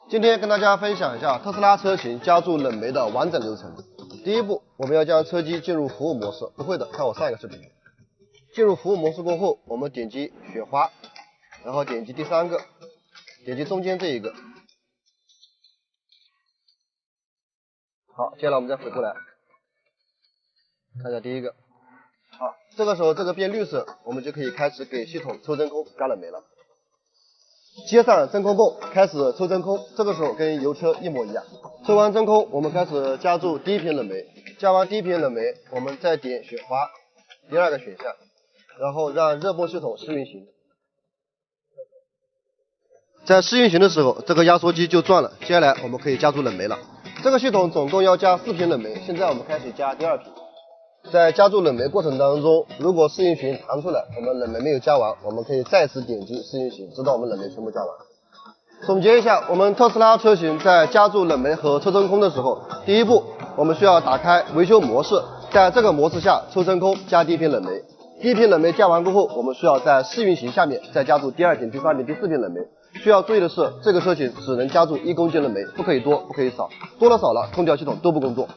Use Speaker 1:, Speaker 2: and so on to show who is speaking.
Speaker 1: 今天跟大家分享一下特斯拉车型加注冷媒的完整流程。第一步，我们要将车机进入服务模式，不会的看我上一个视频。进入服务模式过后，我们点击雪花，然后点击第三个，点击中间这一个。好，接下来我们再回过来，看一下第一个。好，这个时候这个变绿色，我们就可以开始给系统抽真空加冷媒了。接上真空泵，开始抽真空，这个时候跟油车一模一样。抽完真空，我们开始加注第一瓶冷媒，加完第一瓶冷媒，我们再点雪花，第二个选项，然后让热泵系统试运行。在试运行的时候，这个压缩机就转了，接下来我们可以加注冷媒了。这个系统总共要加4瓶冷媒，现在我们开始加第2瓶。在加注冷媒过程当中，如果试运行弹出来，我们冷媒没有加完，我们可以再次点击试运行，直到我们冷媒全部加完。总结一下，我们特斯拉车型在加注冷媒和抽真空的时候，第一步我们需要打开维修模式，在这个模式下抽真空加第一瓶冷媒。第一瓶冷媒加完过后，我们需要在试运行下面再加注第2瓶、第3瓶、第4瓶冷媒。需要注意的是，这个车型只能加注1公斤冷媒，不可以多，不可以少，多了少了空调系统都不工作。